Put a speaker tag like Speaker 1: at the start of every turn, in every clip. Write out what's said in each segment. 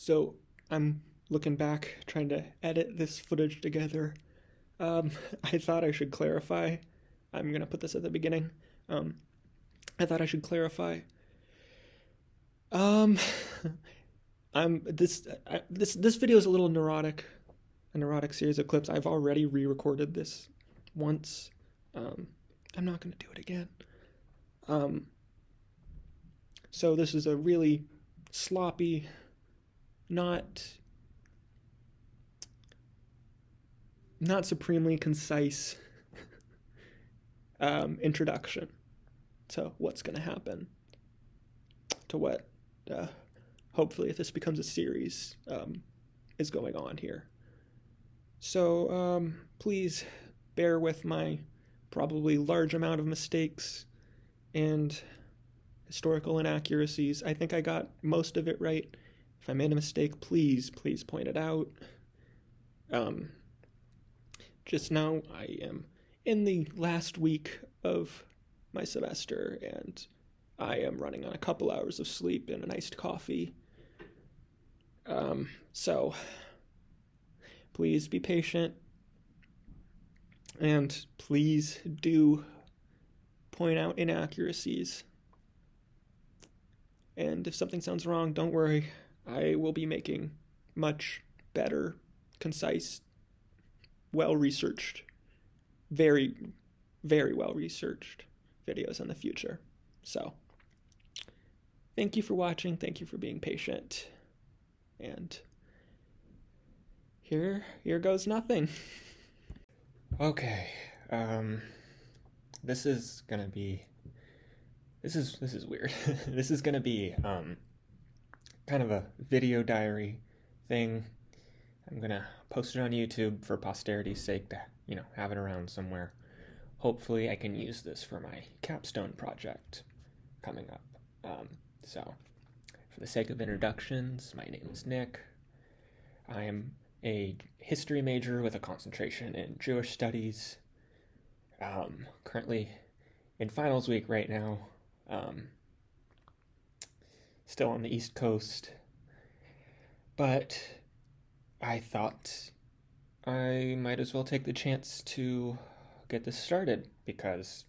Speaker 1: So I'm looking back, trying to edit this footage together. I thought I should clarify. I'm gonna put this at the beginning. Um, I thought I should clarify. Um, I'm this video is a little neurotic, a neurotic series of clips. I've already re-recorded this once. I'm not gonna do it again. Um, so this is a really sloppy, not not supremely concise introduction to what's going to happen, to what hopefully, if this becomes a series, is going on here. So please bear with my probably large amount of mistakes and historical inaccuracies. I think I got most of it right. If I made a mistake, please point it out. Just now, I am in the last week of my semester, and I am running on a couple hours of sleep and an iced coffee. So please be patient, and please do point out inaccuracies. And if something sounds wrong, don't worry. I will be making much better, concise, well-researched, very, very well-researched videos in the future. So, thank you for watching. Thank you for being patient. And here goes nothing. Okay. This is gonna be. This is weird. This is gonna be kind of a video diary thing. I'm gonna post it on YouTube for posterity's sake to, have it around somewhere. Hopefully I can use this for my capstone project coming up. So, for the sake of introductions, my name is Nick. I am a history major with a concentration in Jewish studies. Currently in finals week right now. Still on the East Coast. But I thought I might as well take the chance to get this started because,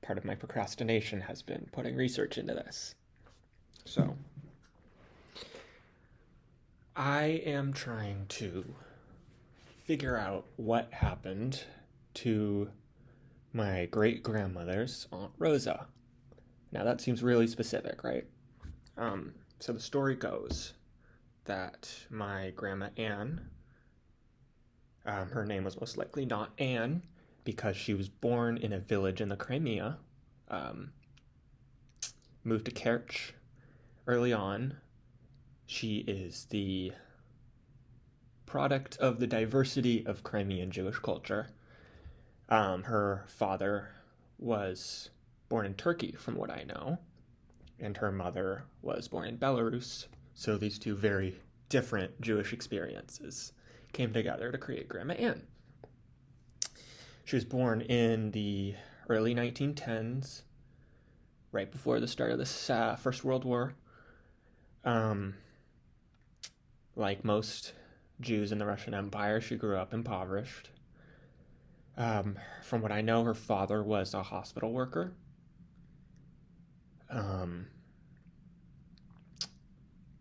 Speaker 1: part of my procrastination has been putting research into this. So, I am trying to figure out what happened to my great-grandmother's Aunt Rosa. Now, that seems really specific, right? So the story goes that my grandma Anne, her name was most likely not Anne because she was born in a village in the Crimea, moved to Kerch early on. She is the product of the diversity of Crimean Jewish culture. Her father was born in Turkey, from what I know, and her mother was born in Belarus. So these two very different Jewish experiences came together to create Grandma Anne. She was born in the early 1910s, right before the start of the First World War. Like most Jews in the Russian Empire, she grew up impoverished. From what I know, her father was a hospital worker.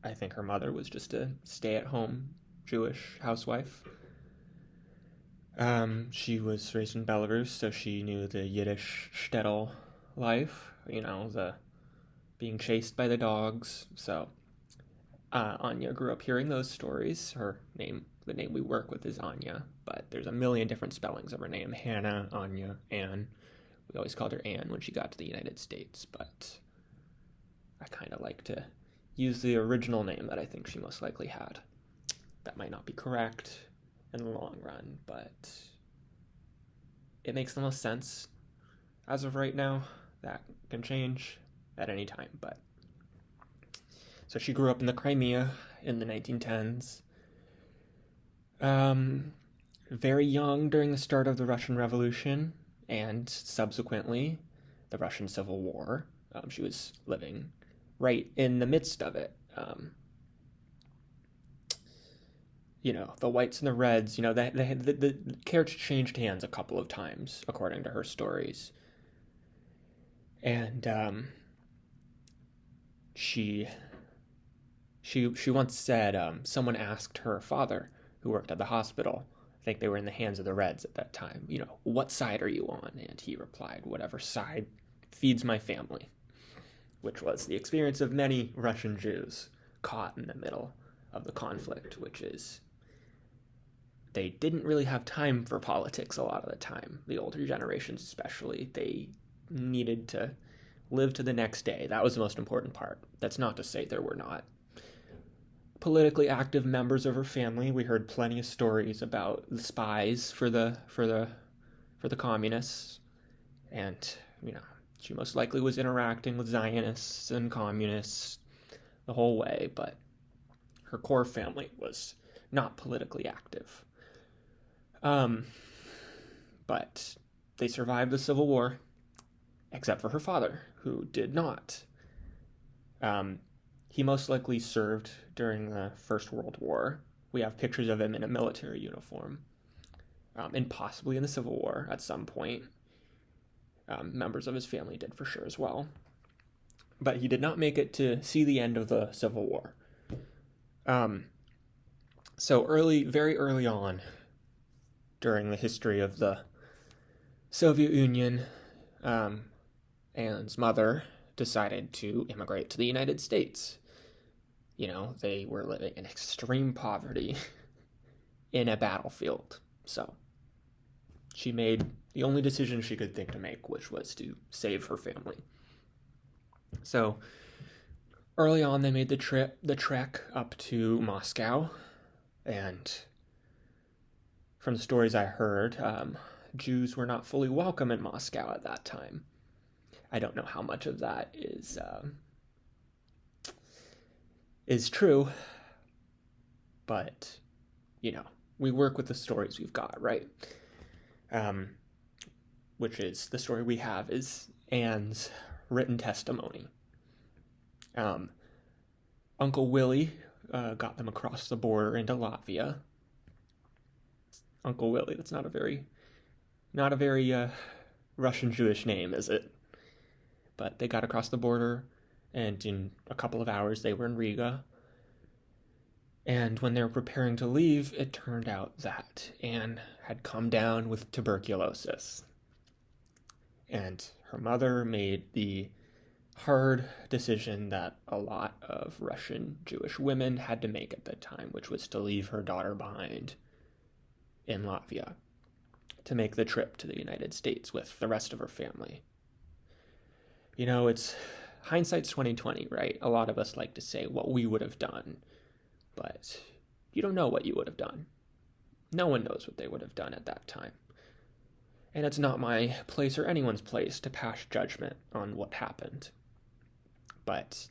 Speaker 1: I think her mother was just a stay-at-home Jewish housewife. She was raised in Belarus, so she knew the Yiddish shtetl life, the being chased by the dogs. So, Anya grew up hearing those stories. The name we work with is Anya, but there's a million different spellings of her name. Hannah, Anya, Anne. We always called her Anne when she got to the United States, but I kind of like to use the original name that I think she most likely had. That might not be correct in the long run, but it makes the most sense as of right now. That can change at any time, but so she grew up in the Crimea in the 1910s. Very young during the start of the Russian Revolution and subsequently the Russian Civil War. She was living right in the midst of it. the whites and the reds, the carriage changed hands a couple of times, according to her stories. And she once said someone asked her father, who worked at the hospital, I think they were in the hands of the Reds at that time, what side are you on? And he replied, whatever side feeds my family, which was the experience of many Russian Jews caught in the middle of the conflict, which is they didn't really have time for politics a lot of the time. The older generations especially, they needed to live to the next day. That was the most important part. That's not to say there were not politically active members of her family. We heard plenty of stories about the spies for the communists, and she most likely was interacting with Zionists and communists the whole way, but her core family was not politically active. But they survived the Civil War, except for her father, who did not. He most likely served during the First World War. We have pictures of him in a military uniform, and possibly in the Civil War at some point. Members of his family did for sure as well. But he did not make it to see the end of the Civil War. So very early on, during the history of the Soviet Union, Anne's mother decided to immigrate to the United States. They were living in extreme poverty in a battlefield. So she made the only decision she could think to make, which was to save her family. So early on, they made the trek up to Moscow, and from the stories I heard, Jews were not fully welcome in Moscow at that time. I don't know how much of that is true, but we work with the stories we've got, right? Which is the story we have is Anne's written testimony. Uncle Willie got them across the border into Latvia. Uncle Willie, that's not a very Russian Jewish name, is it? But they got across the border, and in a couple of hours they were in Riga. And when they were preparing to leave, it turned out that Anne had come down with tuberculosis. And her mother made the hard decision that a lot of Russian Jewish women had to make at that time, which was to leave her daughter behind in Latvia to make the trip to the United States with the rest of her family. It's hindsight's 2020, right? A lot of us like to say what we would have done, but you don't know what you would have done. No one knows what they would have done at that time. And it's not my place or anyone's place to pass judgment on what happened. But,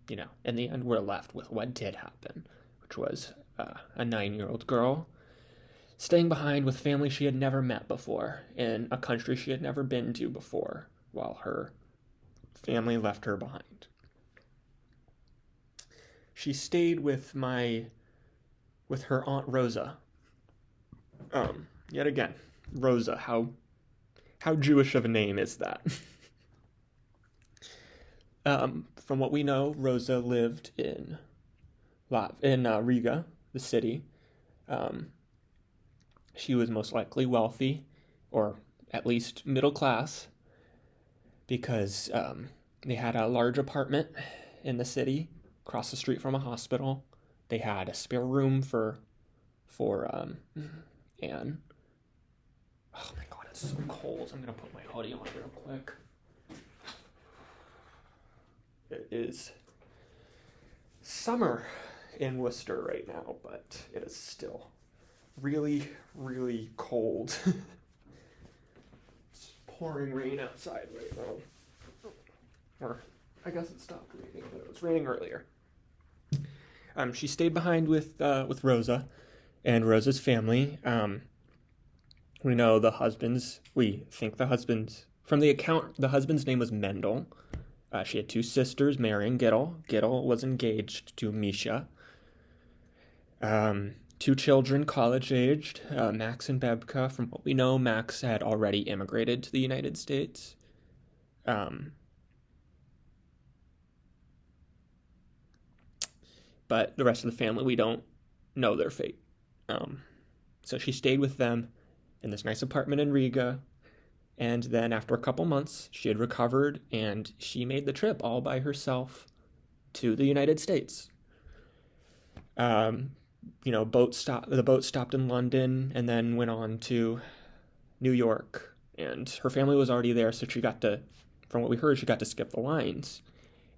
Speaker 1: in the end, we're left with what did happen, which was a 9-year-old girl staying behind with family she had never met before in a country she had never been to before, while her family left her behind. She stayed with her Aunt Rosa. Yet again, Rosa, how Jewish of a name is that? From what we know, Rosa lived in Riga, the city. She was most likely wealthy, or at least middle class, because they had a large apartment in the city, across the street from a hospital. They had a spare room for Anne. Oh my god, it's so cold. I'm gonna put my hoodie on real quick. It is summer in Worcester right now, but it is still really, really cold. It's pouring rain outside right now. Or I guess it stopped raining, but it was raining earlier. She stayed behind with Rosa and Rosa's family. We know we think the husband's, from the account, the husband's name was Mendel. She had 2 sisters, Mary and Gittel. Gittel was engaged to Misha. Two children, college-aged, Max and Bebka. From what we know, Max had already immigrated to the United States. But the rest of the family, we don't know their fate. So she stayed with them in this nice apartment in Riga. And then after a couple months, she had recovered and she made the trip all by herself to the United States. The boat stopped in London and then went on to New York. And her family was already there, so she got to, from what we heard, she got to skip the lines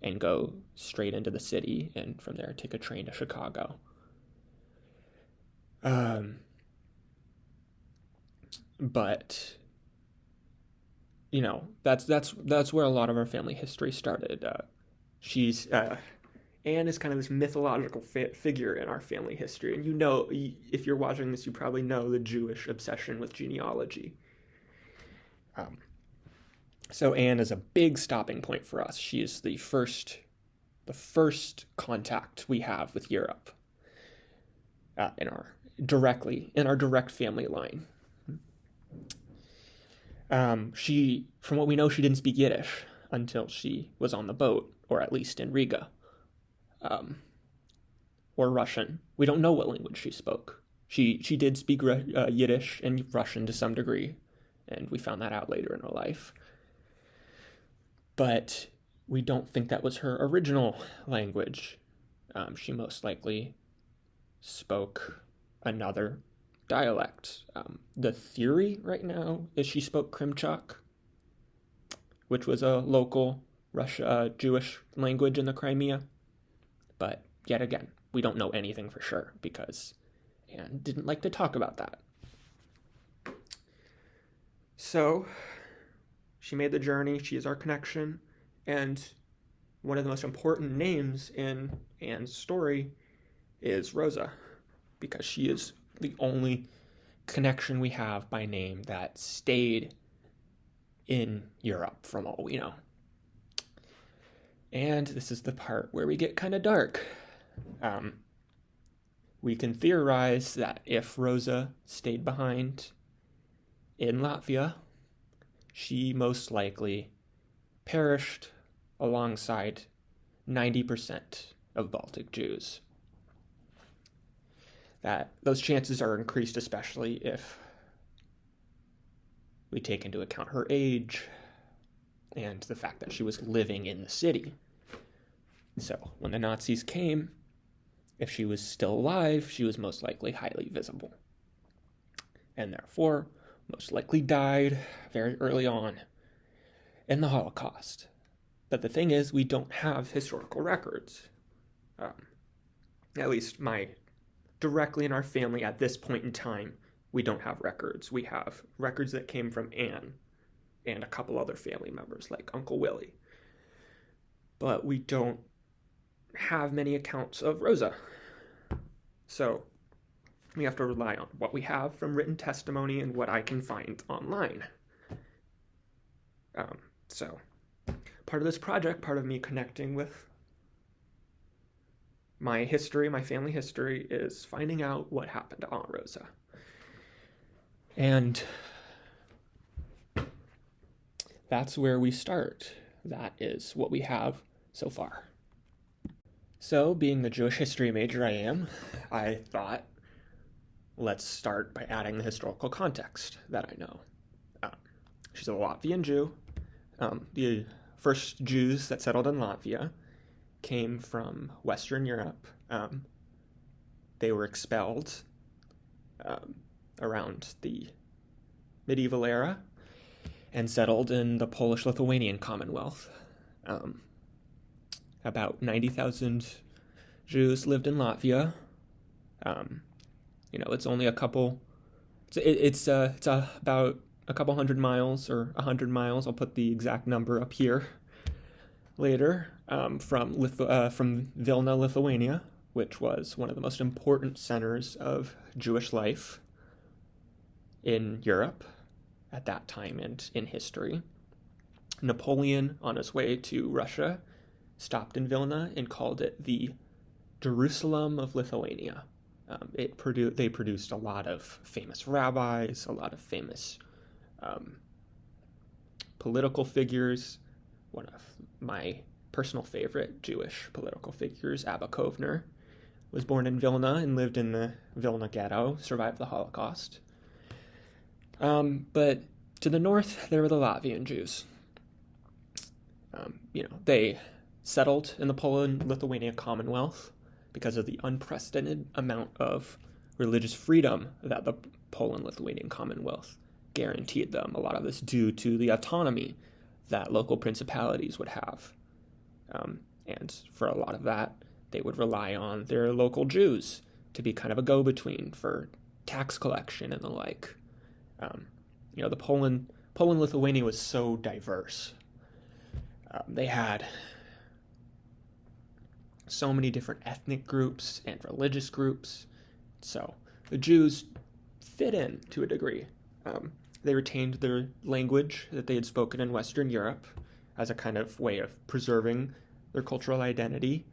Speaker 1: and go straight into the city, and from there take a train to Chicago. But that's where a lot of our family history started. Anne is kind of this mythological figure in our family history, and if you're watching this, you probably know the Jewish obsession with genealogy. So Anne is a big stopping point for us. She is the first contact we have with Europe in our direct family line. From what we know, she didn't speak Yiddish until she was on the boat, or at least in Riga, or Russian. We don't know what language she spoke. She did speak Yiddish and Russian to some degree, and we found that out later in her life. But we don't think that was her original language. She most likely spoke another dialect. The theory right now is she spoke Krimchak, which was a local Jewish language in the Crimea. But yet again, we don't know anything for sure because Anne didn't like to talk about that. So she made the journey. She is our connection. And one of the most important names in Anne's story is Rosa, because she is the only connection we have by name that stayed in Europe from all we know. And this is the part where we get kind of dark. We can theorize that if Rosa stayed behind in Latvia, she most likely perished alongside 90% of Baltic Jews. That those chances are increased, especially if we take into account her age and the fact that she was living in the city. So when the Nazis came, if she was still alive, she was most likely highly visible, and therefore most likely died very early on in the Holocaust. But the thing is, we don't have historical records. At least directly in our family at this point in time, we don't have records. We have records that came from Anne and a couple other family members like Uncle Willie. But we don't have many accounts of Rosa. So we have to rely on what we have from written testimony and what I can find online. So part of this project, part of me connecting with my history, my family history, is finding out what happened to Aunt Rosa. And that's where we start. That is what we have so far. So, being the Jewish history major I am, I thought, let's start by adding the historical context that I know. She's a Latvian Jew. The first Jews that settled in Latvia came from Western Europe. They were expelled around the medieval era and settled in the Polish-Lithuanian Commonwealth. About 90,000 Jews lived in Latvia. It's only a couple. It's about a couple 100 miles or 100 miles. I'll put the exact number up here later. From Vilna, Lithuania, which was one of the most important centers of Jewish life in Europe at that time and in history. Napoleon, on his way to Russia, stopped in Vilna and called it the Jerusalem of Lithuania. They produced a lot of famous rabbis, a lot of famous um, political figures. One of my personal favorite Jewish political figures, Abba Kovner, was born in Vilna and lived in the Vilna ghetto, survived the Holocaust. But to the north, there were the Latvian Jews. They settled in the Poland-Lithuania Commonwealth because of the unprecedented amount of religious freedom that the Poland-Lithuanian Commonwealth guaranteed them. A lot of this due to the autonomy that local principalities would have. And for a lot of that, they would rely on their local Jews to be kind of a go-between for tax collection and the like. The Poland-Lithuania was so diverse. They had so many different ethnic groups and religious groups. So the Jews fit in to a degree. They retained their language that they had spoken in Western Europe as a kind of way of preserving their cultural identity.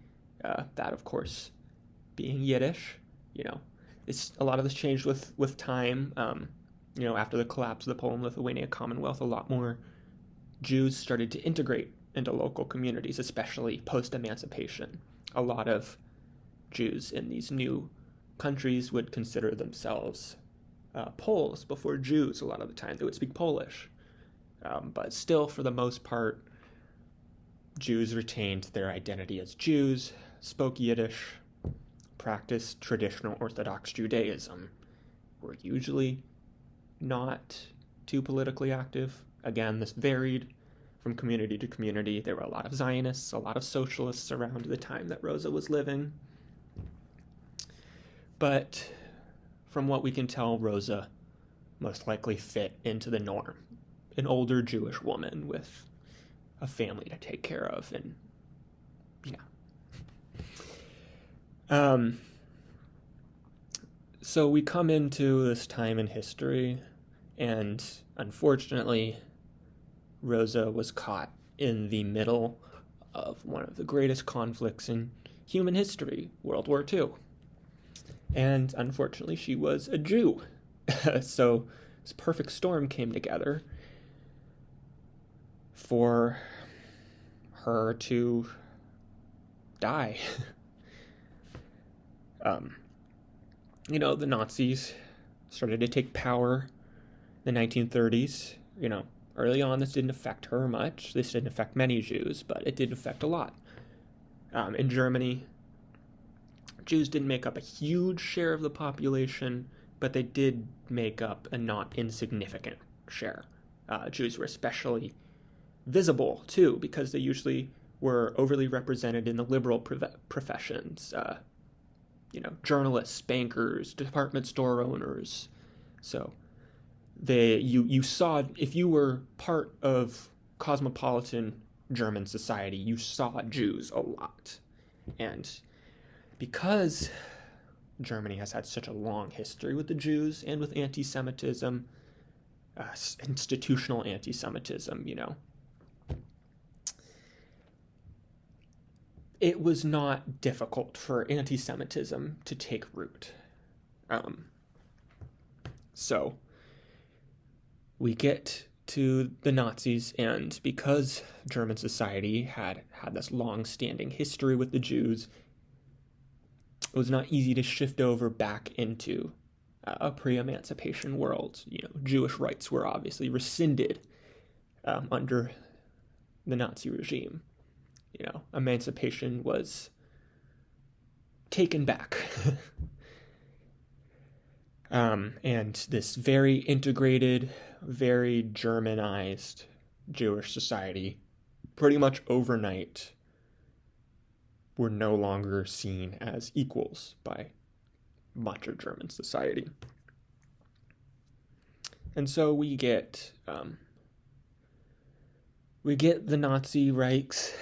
Speaker 1: That, of course, being Yiddish. A lot of this changed with time. After the collapse of the Poland-Lithuania Commonwealth, a lot more Jews started to integrate into local communities, especially post-emancipation. A lot of Jews in these new countries would consider themselves Poles before Jews. A lot of the time they would speak Polish. But still, for the most part, Jews retained their identity as Jews, spoke Yiddish, practiced traditional Orthodox Judaism, were usually not too politically active. Again, this varied from community to community. There were a lot of Zionists, a lot of socialists around the time that Rosa was living. But from what we can tell, Rosa most likely fit into the norm. An older Jewish woman with a family to take care of, and so we come into this time in history, and unfortunately, Rosa was caught in the middle of one of the greatest conflicts in human history, World War II. And unfortunately, she was a Jew. So this perfect storm came together for her to die. The Nazis started to take power in the 1930s. Early on, this didn't affect her much. This didn't affect many Jews, but it did affect a lot. In Germany, Jews didn't make up a huge share of the population, but they did make up a not insignificant share. Jews were especially visible, too, because they usually were overly represented in the liberal professions. Journalists, bankers, department store owners. So you saw, if you were part of cosmopolitan German society, you saw Jews a lot. And because Germany has had such a long history with the Jews and with anti-Semitism, institutional anti-Semitism, it was not difficult for anti-Semitism to take root. So we get to the Nazis, and because German society had this long-standing history with the Jews, it was not easy to shift over back into a pre-emancipation world. Jewish rights were obviously rescinded under the Nazi regime. Emancipation was taken back. And this very integrated, very Germanized Jewish society, pretty much overnight, were no longer seen as equals by much of German society. And so we get the Nazi Reich's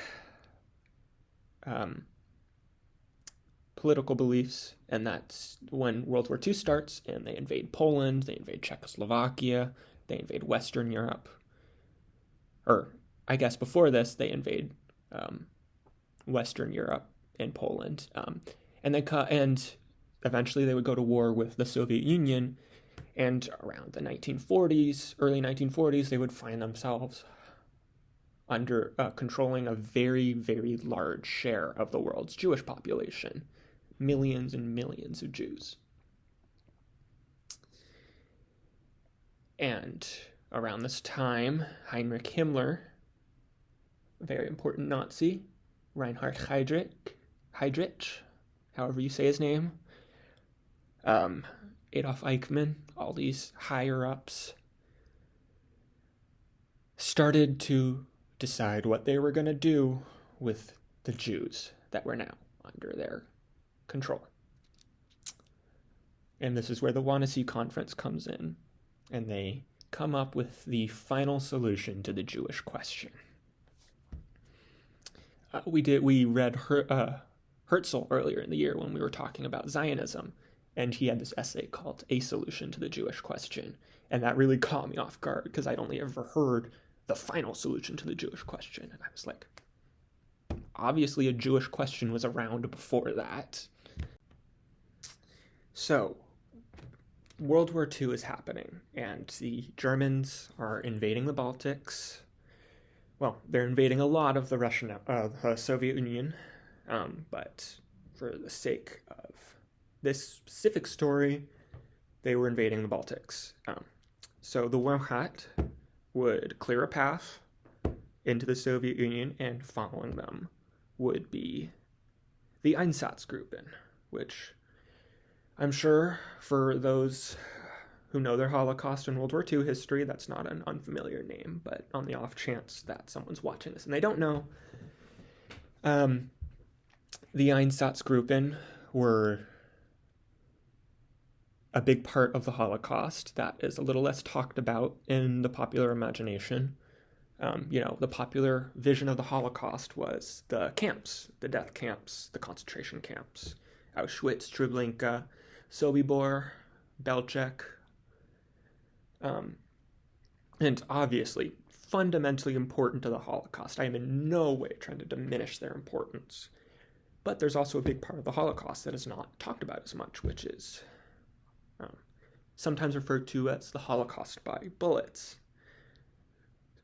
Speaker 1: political beliefs, and that's when World War II starts, and they invade Poland, they invade Czechoslovakia, they invade Western Europe. Or, I guess before this, they invade Western Europe and Poland. And eventually they would go to war with the Soviet Union, and around the 1940s, early 1940s, they would find themselves under controlling a very, very large share of the world's Jewish population. Millions and millions of Jews. And around this time, Heinrich Himmler, a very important Nazi, Reinhard Heydrich, however you say his name, Adolf Eichmann, all these higher-ups, started to decide what they were going to do with the Jews that were now under their control. And this is where the Wannsee Conference comes in, and they come up with the final solution to the Jewish question. We read Herzl earlier in the year when we were talking about Zionism, and he had this essay called A Solution to the Jewish Question, and that really caught me off guard because I'd only ever heard the final solution to the Jewish question, and I was like, obviously a Jewish question was around before that. So, World War II is happening, and the Germans are invading the Baltics. Well, they're invading a lot of the Soviet Union, but for the sake of this specific story, they were invading the Baltics. So the Wehrmacht would clear a path into the Soviet Union, and following them would be the Einsatzgruppen, which I'm sure for those who know their Holocaust and World War II history, that's not an unfamiliar name, but on the off chance that someone's watching this and they don't know, the Einsatzgruppen were a big part of the Holocaust that is a little less talked about in the popular imagination. The popular vision of the Holocaust was the camps, the death camps, the concentration camps, Auschwitz, Treblinka, Sobibor, Belzec, and obviously fundamentally important to the Holocaust. I am in no way trying to diminish their importance, but there's also a big part of the Holocaust that is not talked about as much, which is sometimes referred to as the Holocaust by bullets,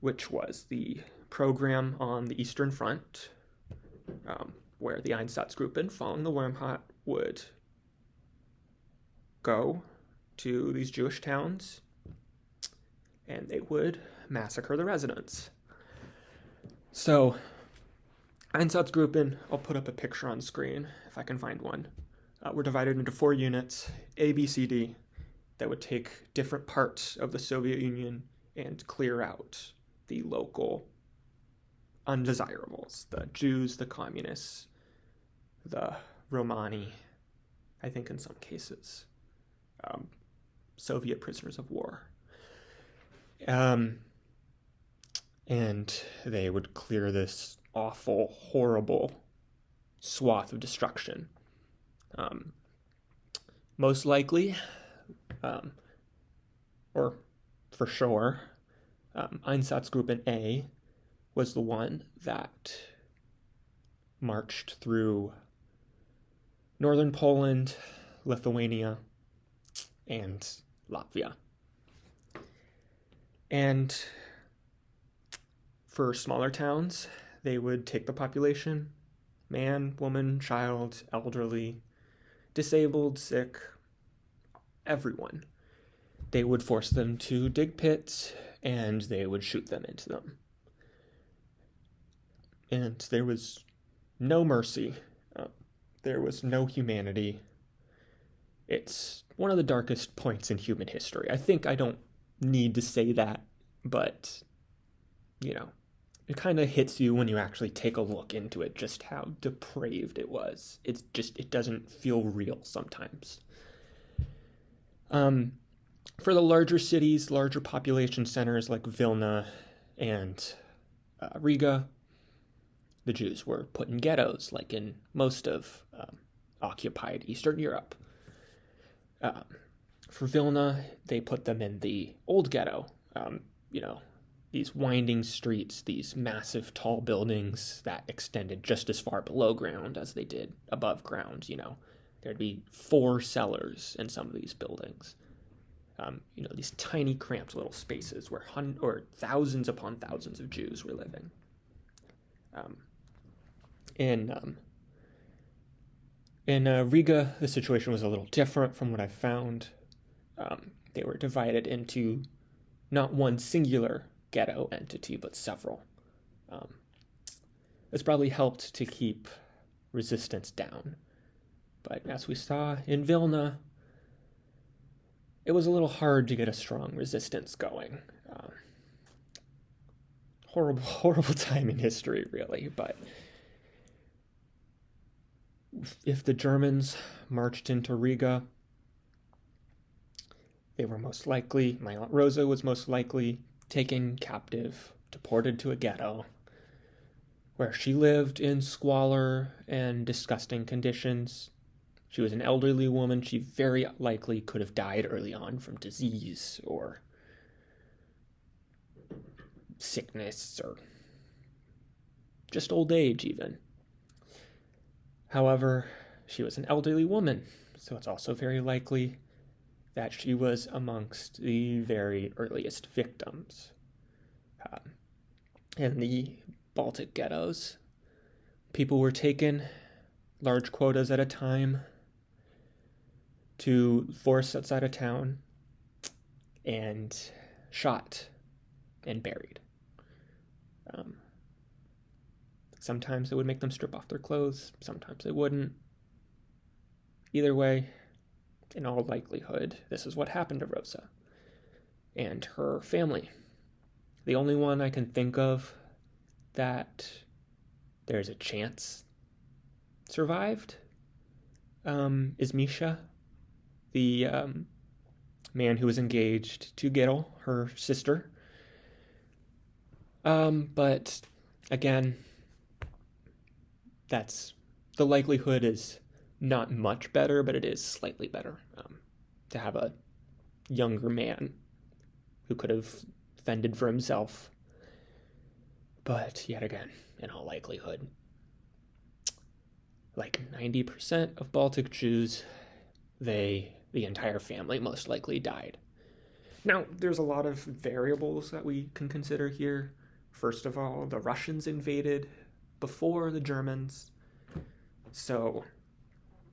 Speaker 1: which was the program on the Eastern Front, where the Einsatzgruppen, following the Wehrmacht, would go to these Jewish towns, and they would massacre the residents. So, Einsatzgruppen, I'll put up a picture on screen if I can find one, were divided into 4 units, A, B, C, D, that would take different parts of the Soviet Union and clear out the local undesirables, the Jews, the communists, the Romani, I think in some cases, Soviet prisoners of war. And they would clear this awful, horrible swath of destruction. Most likely, or for sure, Einsatzgruppen A was the one that marched through northern Poland, Lithuania, and Latvia. And for smaller towns, they would take the population, man, woman, child, elderly, disabled, sick, everyone. They would force them to dig pits, and they would shoot them into them. And there was no mercy. There was no humanity. It's one of the darkest points in human history. I think I don't need to say that, but, it kind of hits you when you actually take a look into it, just how depraved it was. It doesn't feel real sometimes. For the larger cities, larger population centers like Vilna and Riga, the Jews were put in ghettos, like in most of occupied Eastern Europe. For Vilna, they put them in the old ghetto, these winding streets, these massive tall buildings that extended just as far below ground as they did above ground, There'd be 4 cellars in some of these buildings. These tiny, cramped little spaces where thousands upon thousands of Jews were living. In Riga, the situation was a little different from what I found. They were divided into not one singular ghetto entity, but several. This probably helped to keep resistance down. But as we saw in Vilna, it was a little hard to get a strong resistance going. Horrible time in history, really. But if the Germans marched into Riga, they were most likely, my Aunt Rosa was most likely taken captive, deported to a ghetto, where she lived in squalor and disgusting conditions. She was an elderly woman. She very likely could have died early on from disease or sickness or just old age even. However, she was an elderly woman, so it's also very likely that she was amongst the very earliest victims. In the Baltic ghettos, people were taken large quotas at a time to forests outside of town and shot and buried. Sometimes it would make them strip off their clothes, sometimes it wouldn't. Either way, in all likelihood, this is what happened to Rosa and her family. The only one I can think of that there's a chance survived is Misha, the man who was engaged to Gittel, her sister. But again, the likelihood is not much better, but it is slightly better to have a younger man who could have fended for himself. But yet again, in all likelihood, like 90% of Baltic Jews, the entire family most likely died. Now, there's a lot of variables that we can consider here. First of all, the Russians invaded before the Germans. So,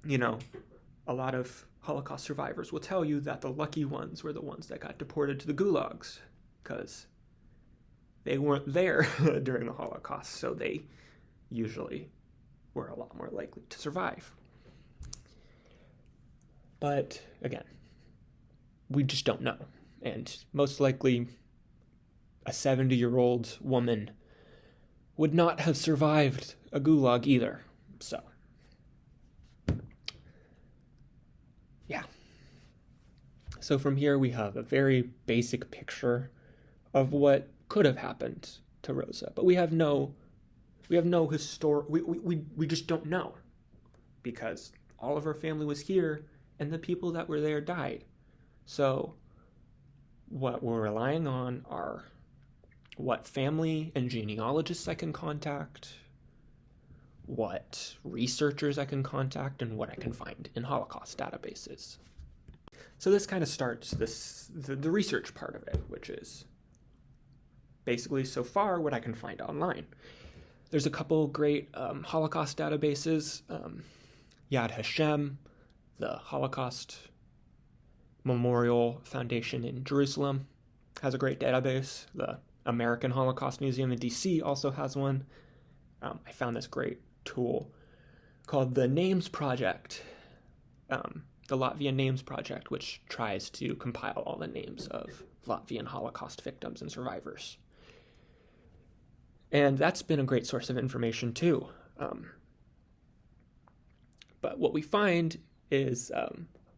Speaker 1: a lot of Holocaust survivors will tell you that the lucky ones were the ones that got deported to the gulags, because they weren't there during the Holocaust, so they usually were a lot more likely to survive. But again, we just don't know. And most likely, a 70-year-old woman would not have survived a gulag either. So, yeah. So from here we have a very basic picture of what could have happened to Rosa, but we just don't know, because all of her family was here and the people that were there died. So what we're relying on are what family and genealogists I can contact, what researchers I can contact, and what I can find in Holocaust databases. So this kind of starts the research part of it, which is basically so far what I can find online. There's a couple great Holocaust databases. Yad Hashem, the Holocaust Memorial Foundation in Jerusalem, has a great database. The American Holocaust Museum in DC also has one. I found this great tool called the Names Project, the Latvian Names Project, which tries to compile all the names of Latvian Holocaust victims and survivors. And that's been a great source of information too. But what we find is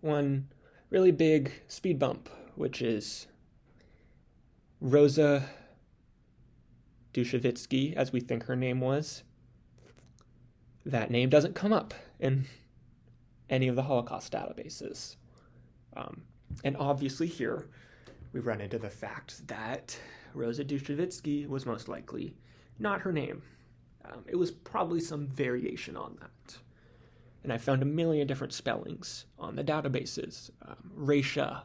Speaker 1: one really big speed bump, which is Rosa Dushevitsky, as we think her name was. That name doesn't come up in any of the Holocaust databases. And obviously here we run into the fact that Rosa Dushevitsky was most likely not her name. It was probably some variation on that. And I found a million different spellings on the databases. Resha,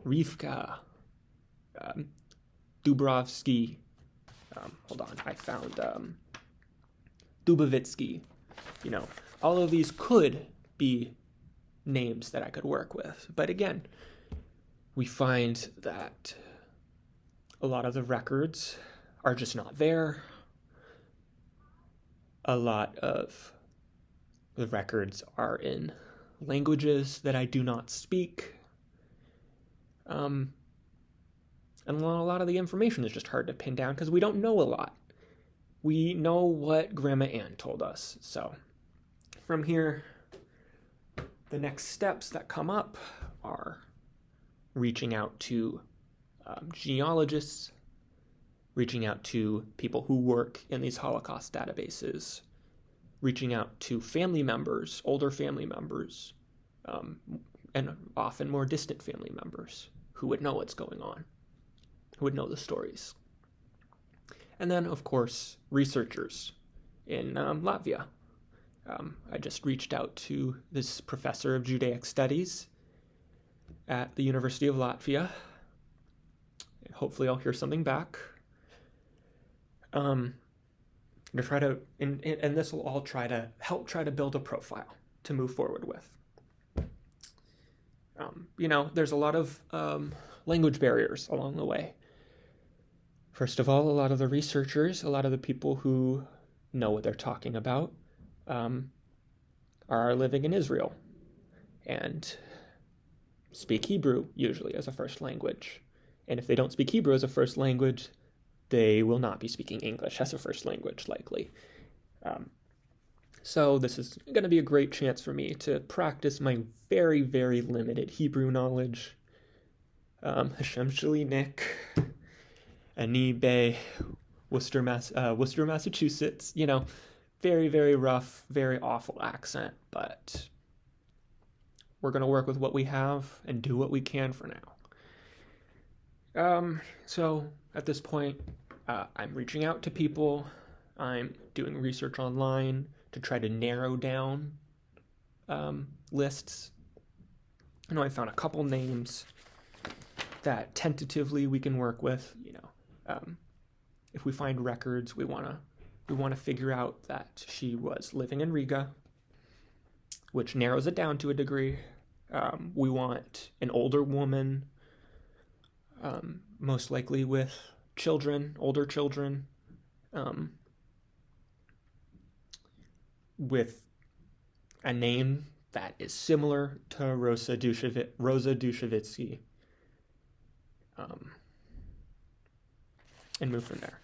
Speaker 1: Rivka, Dubrovsky. Hold on, I found Dubovitsky. All of these could be names that I could work with. But again, we find that a lot of the records are just not there. A lot of the records are in languages that I do not speak. And a lot of the information is just hard to pin down because we don't know a lot. We know what Grandma Ann told us. So from here, the next steps that come up are reaching out to genealogists, reaching out to people who work in these Holocaust databases, reaching out to family members, older family members, and often more distant family members who would know what's going on, who would know the stories. And then, of course, researchers in Latvia. I just reached out to this professor of Judaic studies at the University of Latvia. Hopefully I'll hear something back. To try to, and this will all help build a profile to move forward with. There's a lot of language barriers along the way. First of all, a lot of the researchers, a lot of the people who know what they're talking about, are living in Israel and speak Hebrew usually as a first language. And if they don't speak Hebrew as a first language, they will not be speaking English as a first language, likely. So this is going to be a great chance for me to practice my very, very limited Hebrew knowledge. Hashem Shalinik, Ani Be, Worcester, Massachusetts. Very, very rough, very awful accent, but we're going to work with what we have and do what we can for now. So at this point, I'm reaching out to people. I'm doing research online to try to narrow down lists. I found a couple names that tentatively we can work with. If we find records, we want to figure out that she was living in Riga, which narrows it down to a degree. We want an older woman, most likely with children, older children, with a name that is similar to Rosa Dushavitsky, and move from there.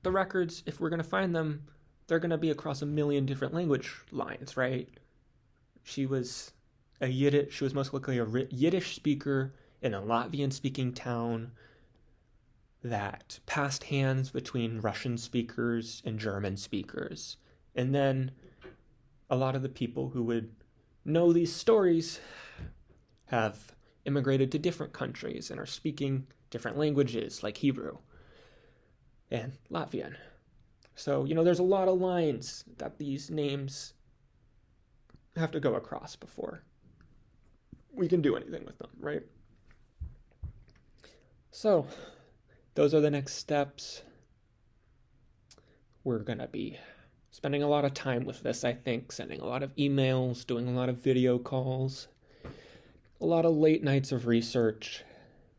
Speaker 1: The records, if we're going to find them, they're going to be across a million different language lines, right? She was most likely a Yiddish speaker in a Latvian-speaking town that passed hands between Russian speakers and German speakers. And then a lot of the people who would know these stories have immigrated to different countries and are speaking different languages like Hebrew and Latvian. So, there's a lot of lines that these names have to go across before we can do anything with them, right? So, those are the next steps. We're going to be spending a lot of time with this, I think, sending a lot of emails, doing a lot of video calls, a lot of late nights of research,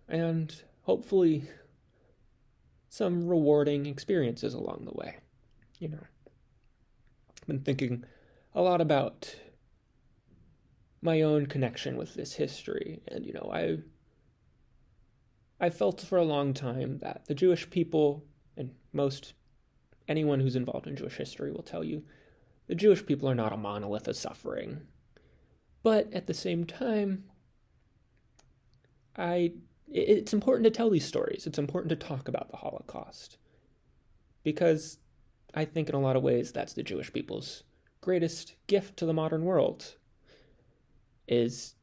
Speaker 1: and hopefully some rewarding experiences along the way. I've been thinking a lot about my own connection with this history, and I felt for a long time that the Jewish people, and anyone who's involved in Jewish history will tell you, the Jewish people are not a monolith of suffering. But at the same time, it's important to tell these stories. It's important to talk about the Holocaust. Because I think in a lot of ways that's the Jewish people's greatest gift to the modern world, is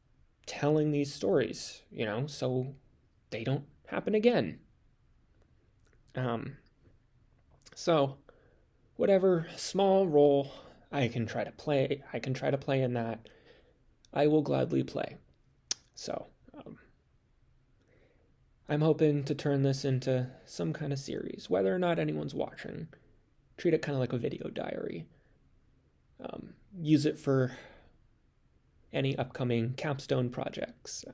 Speaker 1: telling these stories, so they don't happen again. So whatever small role I can try to play in that, I will gladly play. So, I'm hoping to turn this into some kind of series, whether or not anyone's watching. Treat it kind of like a video diary. Use it for any upcoming capstone projects.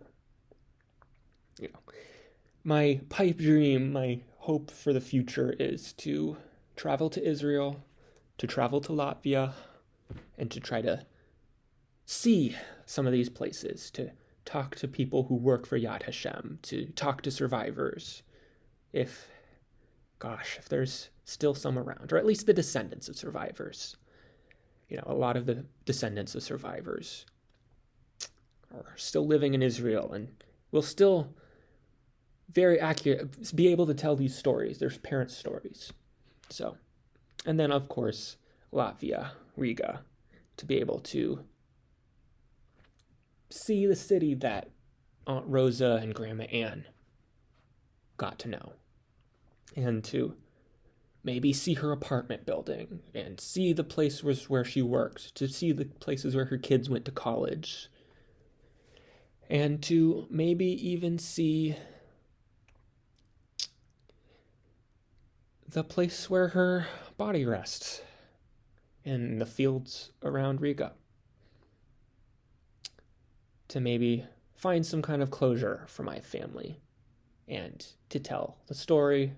Speaker 1: You know, my pipe dream, my hope for the future is to travel to Israel, to travel to Latvia, and to try to see some of these places, to talk to people who work for Yad Hashem, to talk to survivors, if there's still some around, or at least the descendants of survivors. A lot of the descendants of survivors are still living in Israel and will still very accurate be able to tell these stories, their parents' stories. So, and then of course, Latvia, Riga, to be able to see the city that Aunt Rosa and Grandma Ann got to know, and to maybe see her apartment building and see the places where she worked, to see the places where her kids went to college, and to maybe even see the place where her body rests in the fields around Riga. To maybe find some kind of closure for my family and to tell the story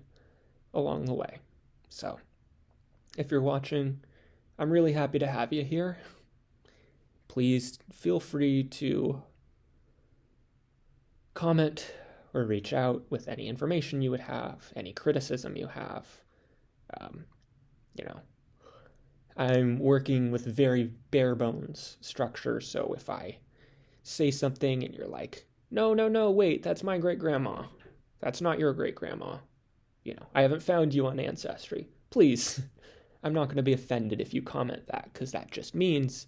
Speaker 1: along the way. So, if you're watching, I'm really happy to have you here. Please feel free to comment or reach out with any information you would have, any criticism you have. I'm working with very bare bones structure, so if I say something and you're like, no, wait, that's my great-grandma. That's not your great-grandma. I haven't found you on Ancestry. Please, I'm not going to be offended if you comment that, because that just means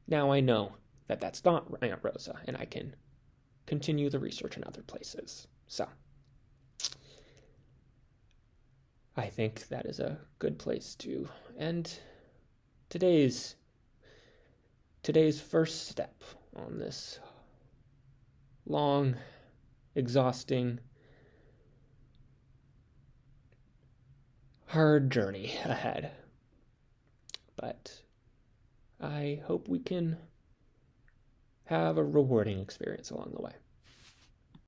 Speaker 1: now I know that that's not Aunt Rosa, and I can continue the research in other places. So, I think that is a good place to end today's first step on this long, exhausting, hard journey ahead. But I hope we can have a rewarding experience along the way.